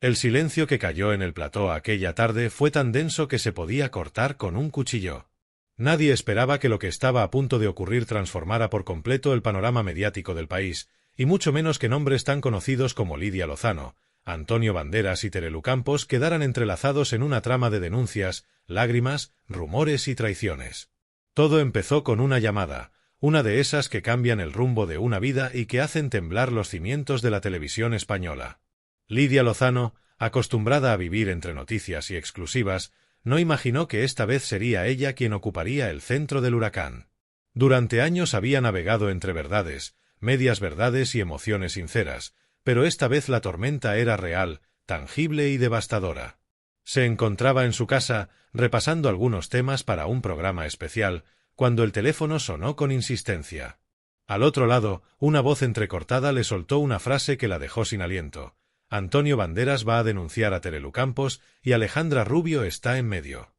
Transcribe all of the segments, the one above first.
El silencio que cayó en el plató aquella tarde fue tan denso que se podía cortar con un cuchillo. Nadie esperaba que lo que estaba a punto de ocurrir transformara por completo el panorama mediático del país, y mucho menos que nombres tan conocidos como Lidia Lozano, Antonio Banderas y Terelu Campos quedaran entrelazados en una trama de denuncias, lágrimas, rumores y traiciones. Todo empezó con una llamada, una de esas que cambian el rumbo de una vida y que hacen temblar los cimientos de la televisión española. Lidia Lozano, acostumbrada a vivir entre noticias y exclusivas, no imaginó que esta vez sería ella quien ocuparía el centro del huracán. Durante años había navegado entre verdades, medias verdades y emociones sinceras, pero esta vez la tormenta era real, tangible y devastadora. Se encontraba en su casa, repasando algunos temas para un programa especial, cuando el teléfono sonó con insistencia. Al otro lado, una voz entrecortada le soltó una frase que la dejó sin aliento. Antonio Banderas va a denunciar a Terelu Campos y Alejandra Rubio está en medio.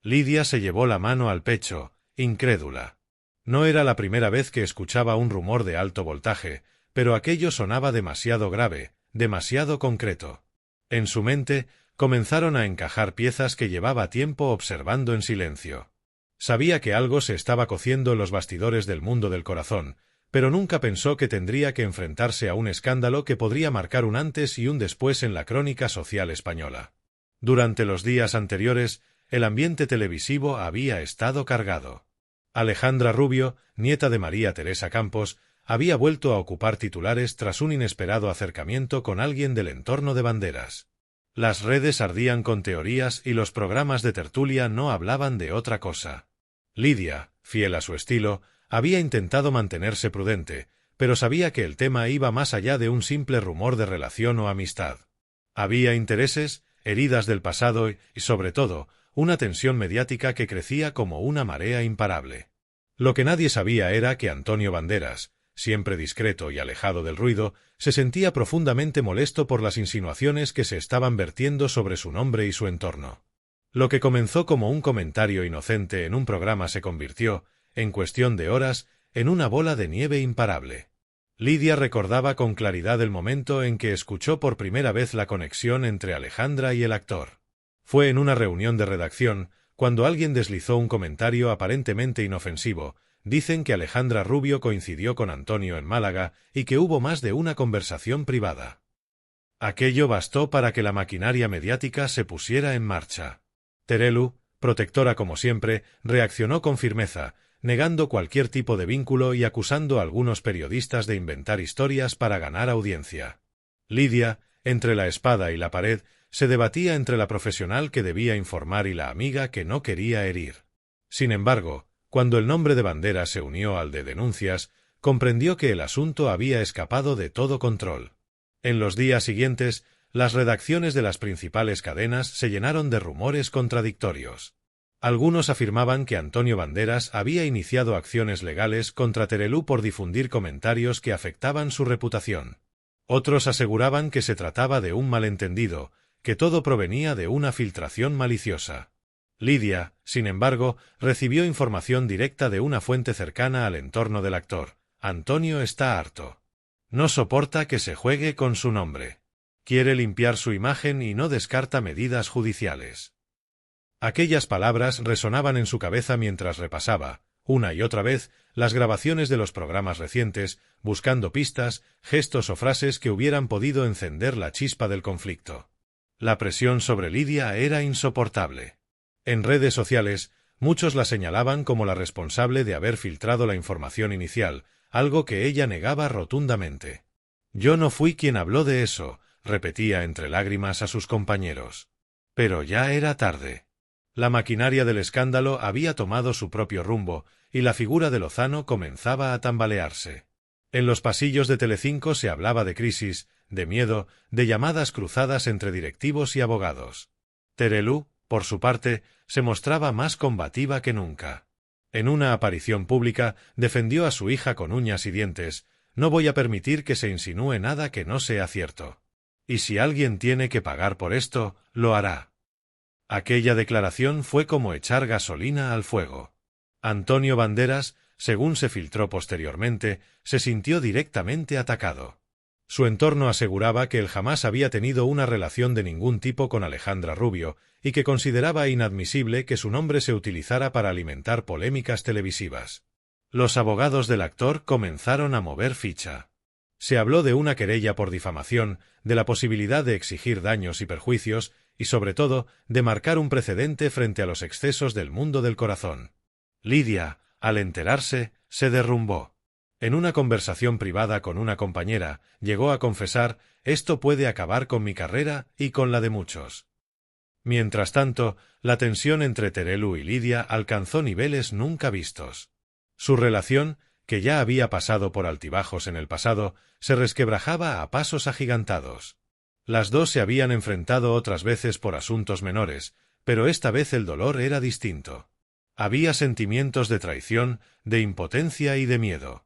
Lidia se llevó la mano al pecho, incrédula. No era la primera vez que escuchaba un rumor de alto voltaje, pero aquello sonaba demasiado grave, demasiado concreto. En su mente, comenzaron a encajar piezas que llevaba tiempo observando en silencio. Sabía que algo se estaba cociendo en los bastidores del mundo del corazón, pero nunca pensó que tendría que enfrentarse a un escándalo que podría marcar un antes y un después en la crónica social española. Durante los días anteriores, el ambiente televisivo había estado cargado. Alejandra Rubio, nieta de María Teresa Campos, había vuelto a ocupar titulares tras un inesperado acercamiento con alguien del entorno de Banderas. Las redes ardían con teorías y los programas de tertulia no hablaban de otra cosa. Lidia, fiel a su estilo, había intentado mantenerse prudente, pero sabía que el tema iba más allá de un simple rumor de relación o amistad. Había intereses, heridas del pasado y, sobre todo, una tensión mediática que crecía como una marea imparable. Lo que nadie sabía era que Antonio Banderas, siempre discreto y alejado del ruido, se sentía profundamente molesto por las insinuaciones que se estaban vertiendo sobre su nombre y su entorno. Lo que comenzó como un comentario inocente en un programa se convirtió, en cuestión de horas, en una bola de nieve imparable. Lidia recordaba con claridad el momento en que escuchó por primera vez la conexión entre Alejandra y el actor. Fue en una reunión de redacción, cuando alguien deslizó un comentario aparentemente inofensivo. Dicen que Alejandra Rubio coincidió con Antonio en Málaga y que hubo más de una conversación privada. Aquello bastó para que la maquinaria mediática se pusiera en marcha. Terelu, protectora como siempre, reaccionó con firmeza, negando cualquier tipo de vínculo y acusando a algunos periodistas de inventar historias para ganar audiencia. Lidia, entre la espada y la pared, se debatía entre la profesional que debía informar y la amiga que no quería herir. Sin embargo, cuando el nombre de Banderas se unió al de denuncias, comprendió que el asunto había escapado de todo control. En los días siguientes, las redacciones de las principales cadenas se llenaron de rumores contradictorios. Algunos afirmaban que Antonio Banderas había iniciado acciones legales contra Terelu por difundir comentarios que afectaban su reputación. Otros aseguraban que se trataba de un malentendido, que todo provenía de una filtración maliciosa. Lidia, sin embargo, recibió información directa de una fuente cercana al entorno del actor. Antonio está harto. No soporta que se juegue con su nombre. Quiere limpiar su imagen y no descarta medidas judiciales. Aquellas palabras resonaban en su cabeza mientras repasaba, una y otra vez, las grabaciones de los programas recientes, buscando pistas, gestos o frases que hubieran podido encender la chispa del conflicto. La presión sobre Lidia era insoportable. En redes sociales, muchos la señalaban como la responsable de haber filtrado la información inicial, algo que ella negaba rotundamente. «Yo no fui quien habló de eso», repetía entre lágrimas a sus compañeros. Pero ya era tarde. La maquinaria del escándalo había tomado su propio rumbo, y la figura de Lozano comenzaba a tambalearse. En los pasillos de Telecinco se hablaba de crisis, de miedo, de llamadas cruzadas entre directivos y abogados. Terelu, por su parte, se mostraba más combativa que nunca. En una aparición pública, defendió a su hija con uñas y dientes: «No voy a permitir que se insinúe nada que no sea cierto. Y si alguien tiene que pagar por esto, lo hará». Aquella declaración fue como echar gasolina al fuego. Antonio Banderas, según se filtró posteriormente, se sintió directamente atacado. Su entorno aseguraba que él jamás había tenido una relación de ningún tipo con Alejandra Rubio y que consideraba inadmisible que su nombre se utilizara para alimentar polémicas televisivas. Los abogados del actor comenzaron a mover ficha. Se habló de una querella por difamación, de la posibilidad de exigir daños y perjuicios, y sobre todo, de marcar un precedente frente a los excesos del mundo del corazón. Lidia, al enterarse, se derrumbó. En una conversación privada con una compañera, llegó a confesar: «Esto puede acabar con mi carrera y con la de muchos». Mientras tanto, la tensión entre Terelu y Lidia alcanzó niveles nunca vistos. Su relación, que ya había pasado por altibajos en el pasado, se resquebrajaba a pasos agigantados. Las dos se habían enfrentado otras veces por asuntos menores, pero esta vez el dolor era distinto. Había sentimientos de traición, de impotencia y de miedo.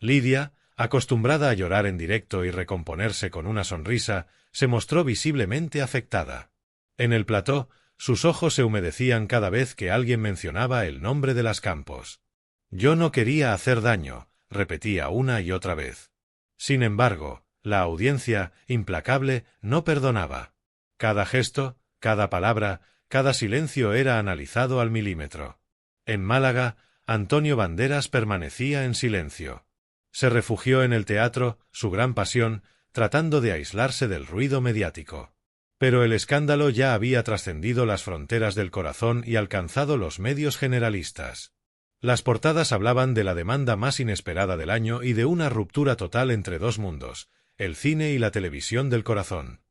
Lidia, acostumbrada a llorar en directo y recomponerse con una sonrisa, se mostró visiblemente afectada. En el plató, sus ojos se humedecían cada vez que alguien mencionaba el nombre de Las Campos. «Yo no quería hacer daño», repetía una y otra vez. Sin embargo, la audiencia, implacable, no perdonaba. Cada gesto, cada palabra, cada silencio era analizado al milímetro. En Málaga, Antonio Banderas permanecía en silencio. Se refugió en el teatro, su gran pasión, tratando de aislarse del ruido mediático. Pero el escándalo ya había trascendido las fronteras del corazón y alcanzado los medios generalistas. Las portadas hablaban de la demanda más inesperada del año y de una ruptura total entre dos mundos, el cine y la televisión del corazón.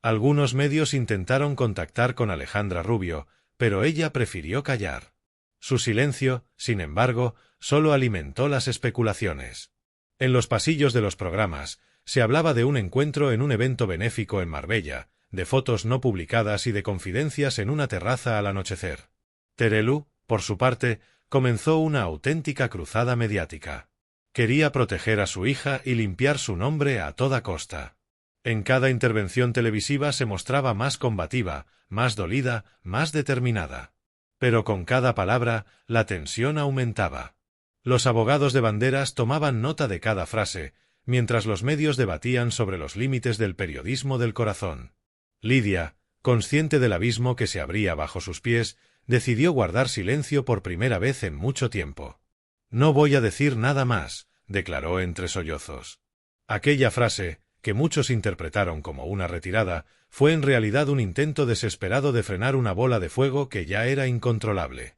Algunos medios intentaron contactar con Alejandra Rubio, pero ella prefirió callar. Su silencio, sin embargo, solo alimentó las especulaciones. En los pasillos de los programas, se hablaba de un encuentro en un evento benéfico en Marbella, de fotos no publicadas y de confidencias en una terraza al anochecer. Terelu, por su parte, comenzó una auténtica cruzada mediática. Quería proteger a su hija y limpiar su nombre a toda costa. En cada intervención televisiva se mostraba más combativa, más dolida, más determinada. Pero con cada palabra, la tensión aumentaba. Los abogados de Banderas tomaban nota de cada frase, mientras los medios debatían sobre los límites del periodismo del corazón. Lidia, consciente del abismo que se abría bajo sus pies, decidió guardar silencio por primera vez en mucho tiempo. «No voy a decir nada más», declaró entre sollozos. Aquella frase, que muchos interpretaron como una retirada, fue en realidad un intento desesperado de frenar una bola de fuego que ya era incontrolable.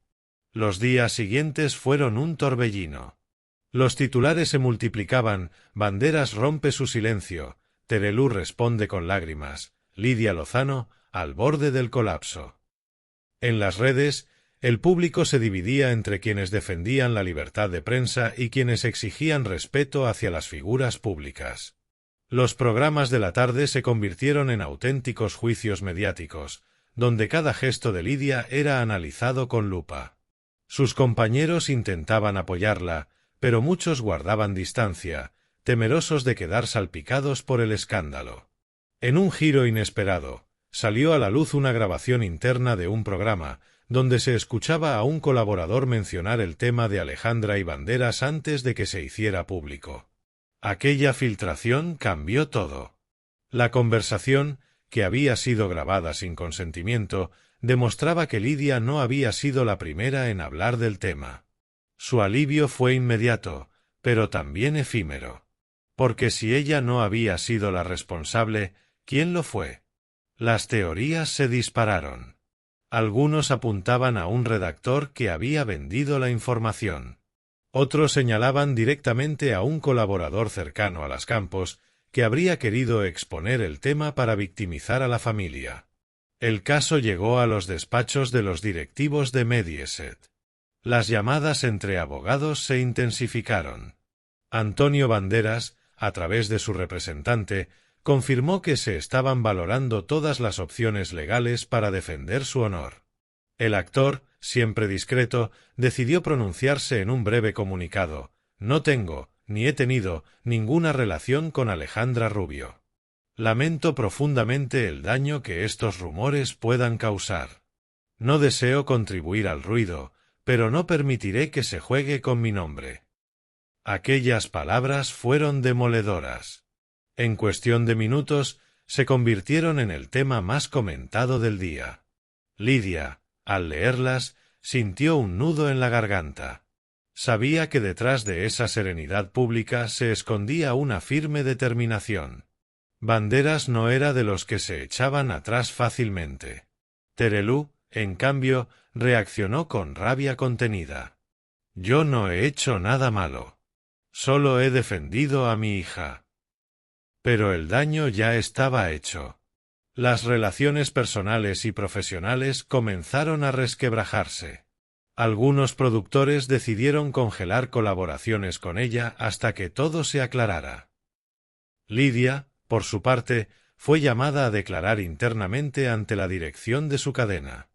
Los días siguientes fueron un torbellino. Los titulares se multiplicaban: Banderas rompe su silencio, Terelu responde con lágrimas, Lidia Lozano al borde del colapso. En las redes, el público se dividía entre quienes defendían la libertad de prensa y quienes exigían respeto hacia las figuras públicas. Los programas de la tarde se convirtieron en auténticos juicios mediáticos, donde cada gesto de Lidia era analizado con lupa. Sus compañeros intentaban apoyarla, pero muchos guardaban distancia, temerosos de quedar salpicados por el escándalo. En un giro inesperado, salió a la luz una grabación interna de un programa, donde se escuchaba a un colaborador mencionar el tema de Alejandra y Banderas antes de que se hiciera público. Aquella filtración cambió todo. La conversación, que había sido grabada sin consentimiento, demostraba que Lidia no había sido la primera en hablar del tema. Su alivio fue inmediato, pero también efímero. Porque si ella no había sido la responsable, ¿quién lo fue? Las teorías se dispararon. Algunos apuntaban a un redactor que había vendido la información. Otros señalaban directamente a un colaborador cercano a Las Campos que habría querido exponer el tema para victimizar a la familia. El caso llegó a los despachos de los directivos de Mediaset. Las llamadas entre abogados se intensificaron. Antonio Banderas, a través de su representante, confirmó que se estaban valorando todas las opciones legales para defender su honor. El actor, siempre discreto, decidió pronunciarse en un breve comunicado: «No tengo, ni he tenido, ninguna relación con Alejandra Rubio. Lamento profundamente el daño que estos rumores puedan causar. No deseo contribuir al ruido, pero no permitiré que se juegue con mi nombre». Aquellas palabras fueron demoledoras. En cuestión de minutos, se convirtieron en el tema más comentado del día. Lidia, al leerlas, sintió un nudo en la garganta. Sabía que detrás de esa serenidad pública se escondía una firme determinación. Banderas no era de los que se echaban atrás fácilmente. Terelú, en cambio, reaccionó con rabia contenida. Yo no he hecho nada malo. Solo he defendido a mi hija. Pero el daño ya estaba hecho. Las relaciones personales y profesionales comenzaron a resquebrajarse. Algunos productores decidieron congelar colaboraciones con ella hasta que todo se aclarara. Lidia, por su parte, fue llamada a declarar internamente ante la dirección de su cadena.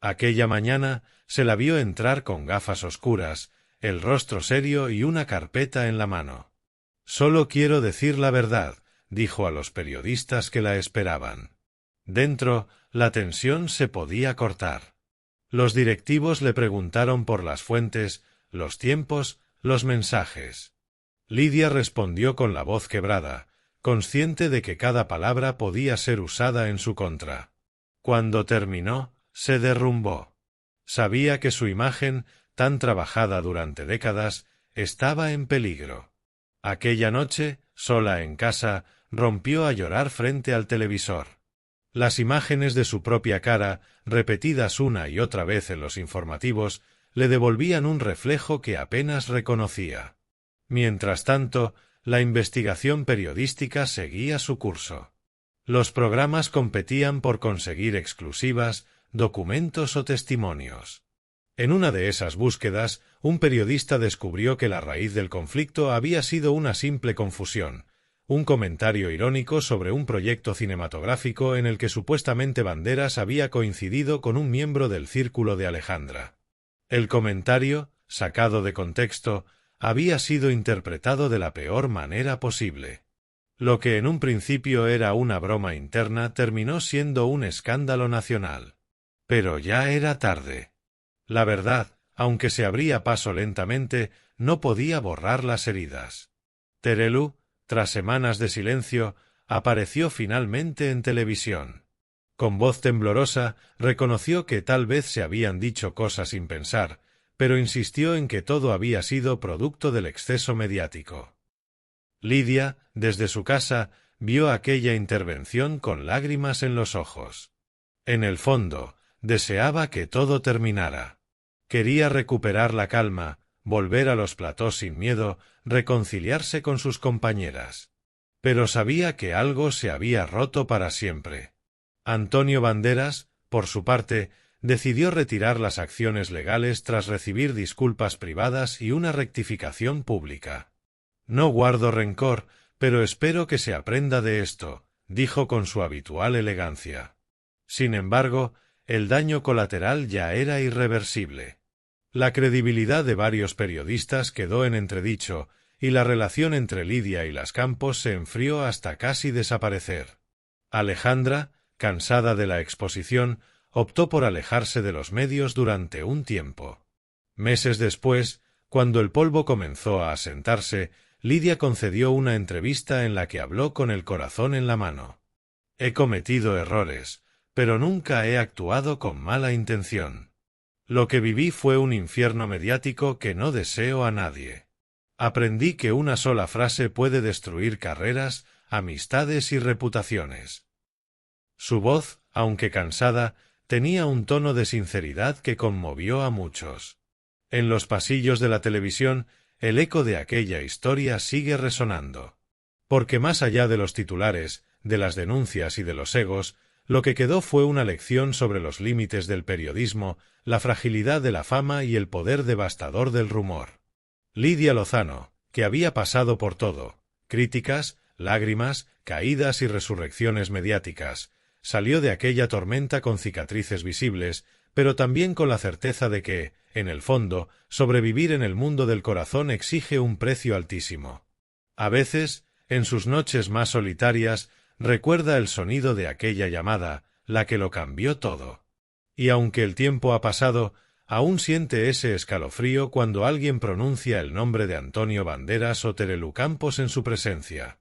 Aquella mañana se la vio entrar con gafas oscuras, el rostro serio y una carpeta en la mano. «Solo quiero decir la verdad», dijo a los periodistas que la esperaban. Dentro, la tensión se podía cortar. Los directivos le preguntaron por las fuentes, los tiempos, los mensajes. Lidia respondió con la voz quebrada, consciente de que cada palabra podía ser usada en su contra. Cuando terminó, se derrumbó. Sabía que su imagen, tan trabajada durante décadas, estaba en peligro. Aquella noche, sola en casa, rompió a llorar frente al televisor. Las imágenes de su propia cara, repetidas una y otra vez en los informativos, le devolvían un reflejo que apenas reconocía. Mientras tanto, la investigación periodística seguía su curso. Los programas competían por conseguir exclusivas, documentos o testimonios. En una de esas búsquedas, un periodista descubrió que la raíz del conflicto había sido una simple confusión, un comentario irónico sobre un proyecto cinematográfico en el que supuestamente Banderas había coincidido con un miembro del círculo de Alejandra. El comentario, sacado de contexto, había sido interpretado de la peor manera posible. Lo que en un principio era una broma interna terminó siendo un escándalo nacional. Pero ya era tarde. La verdad, aunque se abría paso lentamente, no podía borrar las heridas. Terelú, tras semanas de silencio, apareció finalmente en televisión. Con voz temblorosa, reconoció que tal vez se habían dicho cosas sin pensar, pero insistió en que todo había sido producto del exceso mediático. Lidia, desde su casa, vio aquella intervención con lágrimas en los ojos. En el fondo, deseaba que todo terminara. Quería recuperar la calma, volver a los platós sin miedo, reconciliarse con sus compañeras. Pero sabía que algo se había roto para siempre. Antonio Banderas, por su parte, decidió retirar las acciones legales tras recibir disculpas privadas y una rectificación pública. «No guardo rencor, pero espero que se aprenda de esto», dijo con su habitual elegancia. Sin embargo, el daño colateral ya era irreversible. La credibilidad de varios periodistas quedó en entredicho, y la relación entre Lidia y Las Campos se enfrió hasta casi desaparecer. Alejandra, cansada de la exposición, optó por alejarse de los medios durante un tiempo. Meses después, cuando el polvo comenzó a asentarse, Lidia concedió una entrevista en la que habló con el corazón en la mano. «He cometido errores, pero nunca he actuado con mala intención. Lo que viví fue un infierno mediático que no deseo a nadie. Aprendí que una sola frase puede destruir carreras, amistades y reputaciones». Su voz, aunque cansada, tenía un tono de sinceridad que conmovió a muchos. En los pasillos de la televisión, el eco de aquella historia sigue resonando. Porque más allá de los titulares, de las denuncias y de los egos, lo que quedó fue una lección sobre los límites del periodismo, la fragilidad de la fama y el poder devastador del rumor. Lidia Lozano, que había pasado por todo, críticas, lágrimas, caídas y resurrecciones mediáticas, salió de aquella tormenta con cicatrices visibles, pero también con la certeza de que, en el fondo, sobrevivir en el mundo del corazón exige un precio altísimo. A veces, en sus noches más solitarias, recuerda el sonido de aquella llamada, la que lo cambió todo. Y aunque el tiempo ha pasado, aún siente ese escalofrío cuando alguien pronuncia el nombre de Antonio Banderas o Terelú Campos en su presencia.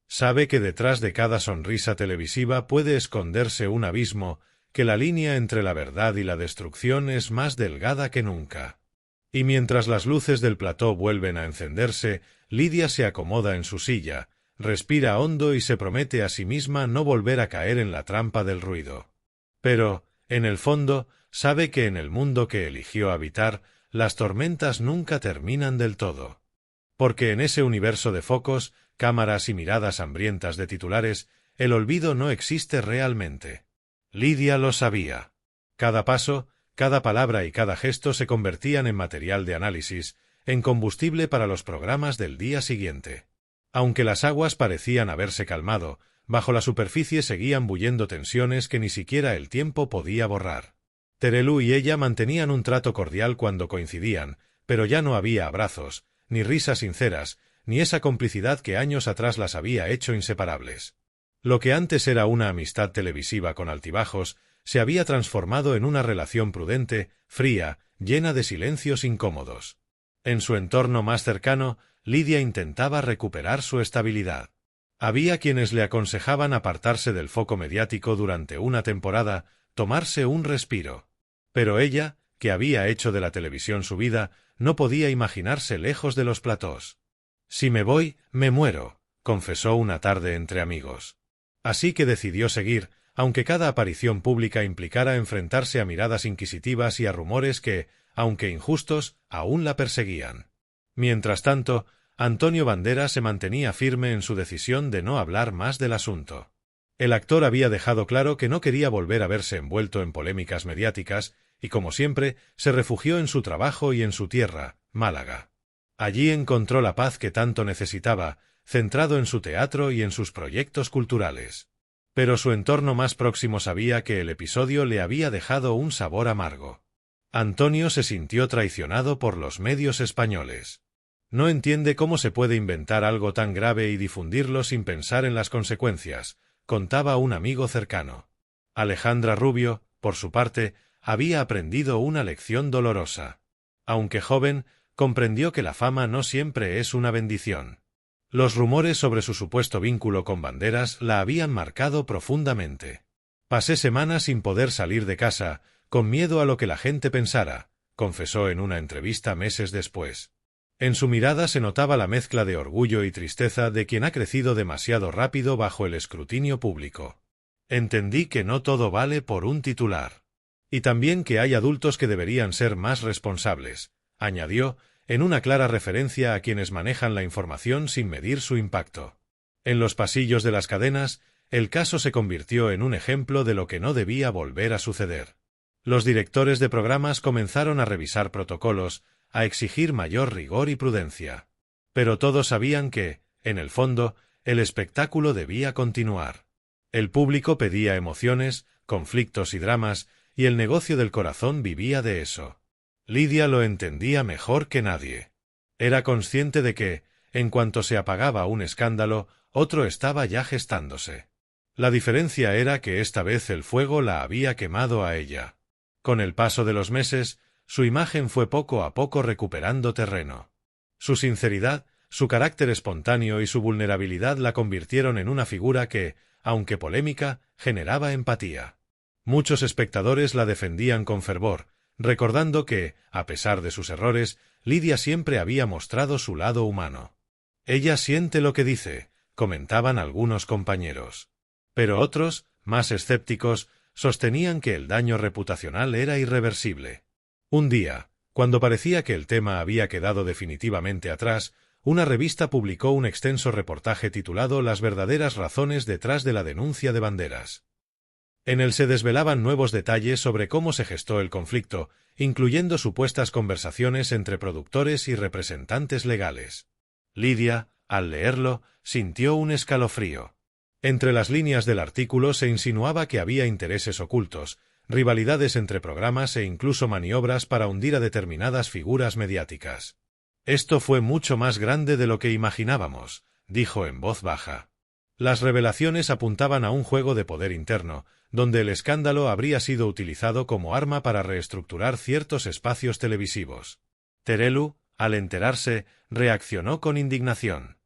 Sabe que detrás de cada sonrisa televisiva puede esconderse un abismo, que la línea entre la verdad y la destrucción es más delgada que nunca. Y mientras las luces del plató vuelven a encenderse, Lidia se acomoda en su silla, respira hondo y se promete a sí misma no volver a caer en la trampa del ruido. Pero, en el fondo, sabe que en el mundo que eligió habitar, las tormentas nunca terminan del todo. Porque en ese universo de focos, cámaras y miradas hambrientas de titulares, el olvido no existe realmente. Lidia lo sabía. Cada paso, cada palabra y cada gesto se convertían en material de análisis, en combustible para los programas del día siguiente. Aunque las aguas parecían haberse calmado, bajo la superficie seguían bullendo tensiones que ni siquiera el tiempo podía borrar. Terelu y ella mantenían un trato cordial cuando coincidían, pero ya no había abrazos, ni risas sinceras, ni esa complicidad que años atrás las había hecho inseparables. Lo que antes era una amistad televisiva con altibajos, se había transformado en una relación prudente, fría, llena de silencios incómodos. En su entorno más cercano, Lidia intentaba recuperar su estabilidad. Había quienes le aconsejaban apartarse del foco mediático durante una temporada, tomarse un respiro. Pero ella, que había hecho de la televisión su vida, no podía imaginarse lejos de los platós. «Si me voy, me muero», confesó una tarde entre amigos. Así que decidió seguir, aunque cada aparición pública implicara enfrentarse a miradas inquisitivas y a rumores que, aunque injustos, aún la perseguían. Mientras tanto, Antonio Banderas se mantenía firme en su decisión de no hablar más del asunto. El actor había dejado claro que no quería volver a verse envuelto en polémicas mediáticas y, como siempre, se refugió en su trabajo y en su tierra, Málaga. Allí encontró la paz que tanto necesitaba, centrado en su teatro y en sus proyectos culturales. Pero su entorno más próximo sabía que el episodio le había dejado un sabor amargo. Antonio se sintió traicionado por los medios españoles. No entiende cómo se puede inventar algo tan grave y difundirlo sin pensar en las consecuencias, contaba un amigo cercano. Alejandra Rubio, por su parte, había aprendido una lección dolorosa. Aunque joven, comprendió que la fama no siempre es una bendición. Los rumores sobre su supuesto vínculo con Banderas la habían marcado profundamente. «Pasé semanas sin poder salir de casa, con miedo a lo que la gente pensara», confesó en una entrevista meses después. En su mirada se notaba la mezcla de orgullo y tristeza de quien ha crecido demasiado rápido bajo el escrutinio público. «Entendí que no todo vale por un titular. Y también que hay adultos que deberían ser más responsables», añadió, en una clara referencia a quienes manejan la información sin medir su impacto. En los pasillos de las cadenas, el caso se convirtió en un ejemplo de lo que no debía volver a suceder. Los directores de programas comenzaron a revisar protocolos, a exigir mayor rigor y prudencia. Pero todos sabían que, en el fondo, el espectáculo debía continuar. El público pedía emociones, conflictos y dramas, y el negocio del corazón vivía de eso. Lidia lo entendía mejor que nadie. Era consciente de que, en cuanto se apagaba un escándalo, otro estaba ya gestándose. La diferencia era que esta vez el fuego la había quemado a ella. Con el paso de los meses, su imagen fue poco a poco recuperando terreno. Su sinceridad, su carácter espontáneo y su vulnerabilidad la convirtieron en una figura que, aunque polémica, generaba empatía. Muchos espectadores la defendían con fervor, recordando que, a pesar de sus errores, Lidia siempre había mostrado su lado humano. «Ella siente lo que dice», comentaban algunos compañeros. Pero otros, más escépticos, sostenían que el daño reputacional era irreversible. Un día, cuando parecía que el tema había quedado definitivamente atrás, una revista publicó un extenso reportaje titulado «Las verdaderas razones detrás de la denuncia de Banderas». En él se desvelaban nuevos detalles sobre cómo se gestó el conflicto, incluyendo supuestas conversaciones entre productores y representantes legales. Lidia, al leerlo, sintió un escalofrío. Entre las líneas del artículo se insinuaba que había intereses ocultos, rivalidades entre programas e incluso maniobras para hundir a determinadas figuras mediáticas. «Esto fue mucho más grande de lo que imaginábamos», dijo en voz baja. Las revelaciones apuntaban a un juego de poder interno, donde el escándalo habría sido utilizado como arma para reestructurar ciertos espacios televisivos. Terelu, al enterarse, reaccionó con indignación.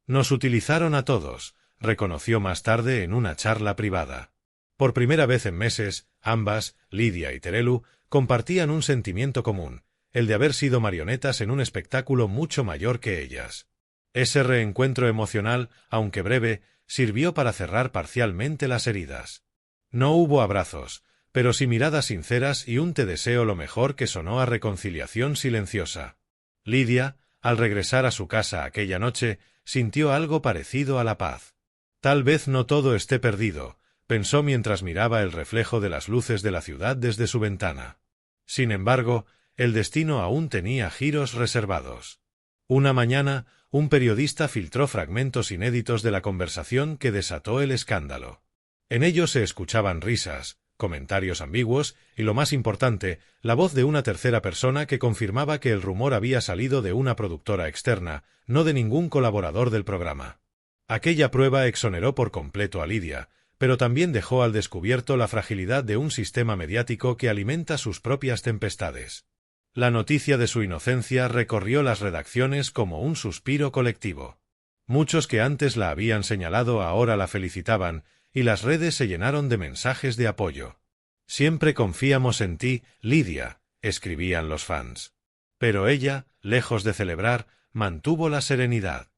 «Nos utilizaron a todos», reconoció más tarde en una charla privada. Por primera vez en meses, ambas, Lidia y Terelu, compartían un sentimiento común, el de haber sido marionetas en un espectáculo mucho mayor que ellas. Ese reencuentro emocional, aunque breve, sirvió para cerrar parcialmente las heridas. No hubo abrazos, pero sí miradas sinceras y un te deseo lo mejor que sonó a reconciliación silenciosa. Lidia, al regresar a su casa aquella noche, sintió algo parecido a la paz. Tal vez no todo esté perdido, pensó mientras miraba el reflejo de las luces de la ciudad desde su ventana. Sin embargo, el destino aún tenía giros reservados. Una mañana, un periodista filtró fragmentos inéditos de la conversación que desató el escándalo. En ellos se escuchaban risas, comentarios ambiguos y, lo más importante, la voz de una tercera persona que confirmaba que el rumor había salido de una productora externa, no de ningún colaborador del programa. Aquella prueba exoneró por completo a Lidia, pero también dejó al descubierto la fragilidad de un sistema mediático que alimenta sus propias tempestades. La noticia de su inocencia recorrió las redacciones como un suspiro colectivo. Muchos que antes la habían señalado ahora la felicitaban, y las redes se llenaron de mensajes de apoyo. «Siempre confiamos en ti, Lidia», escribían los fans. Pero ella, lejos de celebrar, mantuvo la serenidad.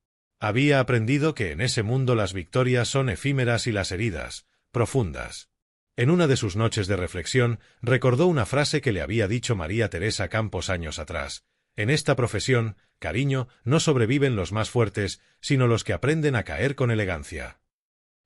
Había aprendido que en ese mundo las victorias son efímeras y las heridas, profundas. En una de sus noches de reflexión, recordó una frase que le había dicho María Teresa Campos años atrás: «En esta profesión, cariño, no sobreviven los más fuertes, sino los que aprenden a caer con elegancia».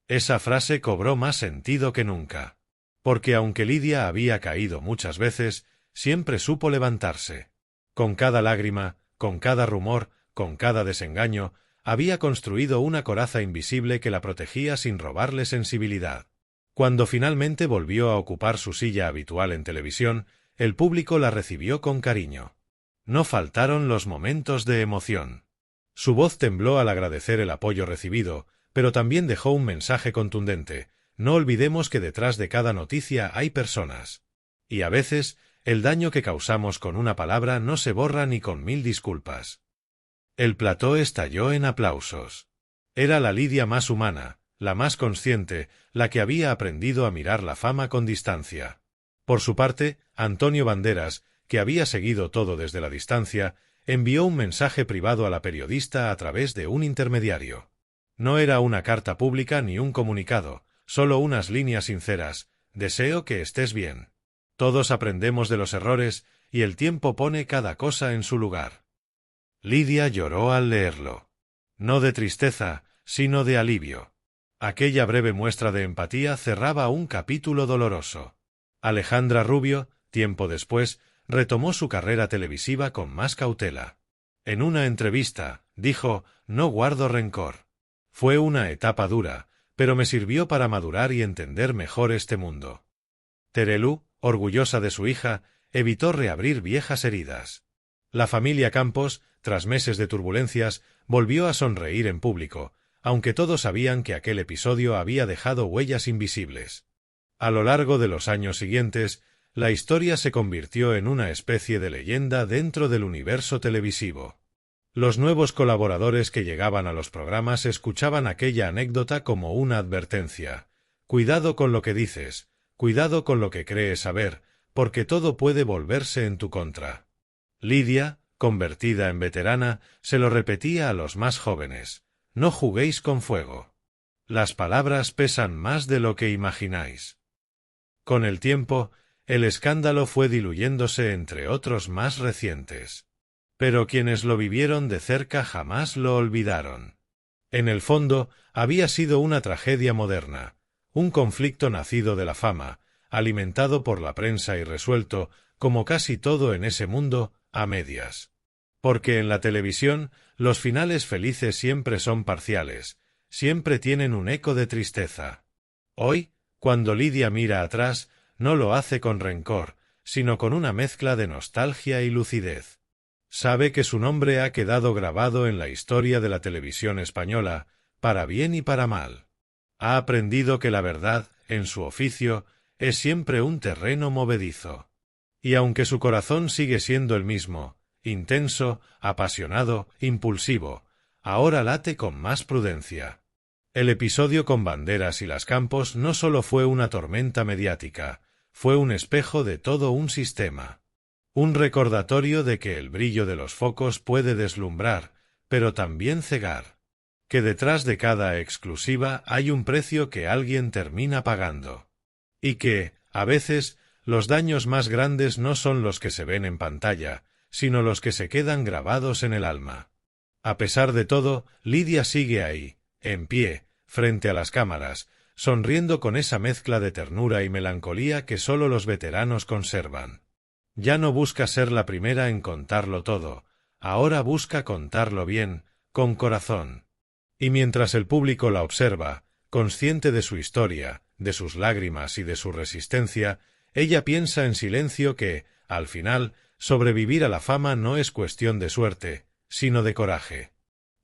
Esa frase cobró más sentido que nunca. Porque aunque Lidia había caído muchas veces, siempre supo levantarse. Con cada lágrima, con cada rumor, con cada desengaño, había construido una coraza invisible que la protegía sin robarle sensibilidad. Cuando finalmente volvió a ocupar su silla habitual en televisión, el público la recibió con cariño. No faltaron los momentos de emoción. Su voz tembló al agradecer el apoyo recibido, pero también dejó un mensaje contundente: no olvidemos que detrás de cada noticia hay personas. Y a veces, el daño que causamos con una palabra no se borra ni con 1000 disculpas. El plató estalló en aplausos. Era la Lidia más humana, la más consciente, la que había aprendido a mirar la fama con distancia. Por su parte, Antonio Banderas, que había seguido todo desde la distancia, envió un mensaje privado a la periodista a través de un intermediario. No era una carta pública ni un comunicado, solo unas líneas sinceras: «Deseo que estés bien. Todos aprendemos de los errores, y el tiempo pone cada cosa en su lugar». Lidia lloró al leerlo. No de tristeza, sino de alivio. Aquella breve muestra de empatía cerraba un capítulo doloroso. Alejandra Rubio, tiempo después, retomó su carrera televisiva con más cautela. En una entrevista, dijo: «No guardo rencor. Fue una etapa dura, pero me sirvió para madurar y entender mejor este mundo». Terelu, orgullosa de su hija, evitó reabrir viejas heridas. La familia Campos, tras meses de turbulencias, volvió a sonreír en público, aunque todos sabían que aquel episodio había dejado huellas invisibles. A lo largo de los años siguientes, la historia se convirtió en una especie de leyenda dentro del universo televisivo. Los nuevos colaboradores que llegaban a los programas escuchaban aquella anécdota como una advertencia: «Cuidado con lo que dices, cuidado con lo que crees saber, porque todo puede volverse en tu contra». Lidia, convertida en veterana, se lo repetía a los más jóvenes: «No juguéis con fuego. Las palabras pesan más de lo que imagináis». Con el tiempo, el escándalo fue diluyéndose entre otros más recientes. Pero quienes lo vivieron de cerca jamás lo olvidaron. En el fondo, había sido una tragedia moderna, un conflicto nacido de la fama, alimentado por la prensa y resuelto, como casi todo en ese mundo, a medias. Porque en la televisión, los finales felices siempre son parciales, siempre tienen un eco de tristeza. Hoy, cuando Lidia mira atrás, no lo hace con rencor, sino con una mezcla de nostalgia y lucidez. Sabe que su nombre ha quedado grabado en la historia de la televisión española, para bien y para mal. Ha aprendido que la verdad, en su oficio, es siempre un terreno movedizo. Y aunque su corazón sigue siendo el mismo, intenso, apasionado, impulsivo, ahora late con más prudencia. El episodio con Banderas y Las Campos no solo fue una tormenta mediática, fue un espejo de todo un sistema. Un recordatorio de que el brillo de los focos puede deslumbrar, pero también cegar. Que detrás de cada exclusiva hay un precio que alguien termina pagando. Y que, a veces, los daños más grandes no son los que se ven en pantalla, sino los que se quedan grabados en el alma. A pesar de todo, Lidia sigue ahí, en pie, frente a las cámaras, sonriendo con esa mezcla de ternura y melancolía que solo los veteranos conservan. Ya no busca ser la primera en contarlo todo, ahora busca contarlo bien, con corazón. Y mientras el público la observa, consciente de su historia, de sus lágrimas y de su resistencia, ella piensa en silencio que, al final, sobrevivir a la fama no es cuestión de suerte, sino de coraje.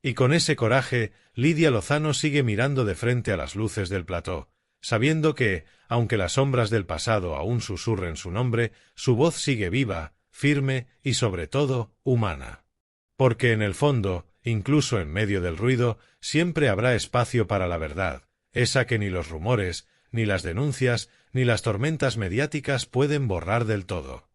Y con ese coraje, Lidia Lozano sigue mirando de frente a las luces del plató, sabiendo que, aunque las sombras del pasado aún susurren su nombre, su voz sigue viva, firme y sobre todo, humana. Porque en el fondo, incluso en medio del ruido, siempre habrá espacio para la verdad, esa que ni los rumores, ni las denuncias, ni las tormentas mediáticas pueden borrar del todo.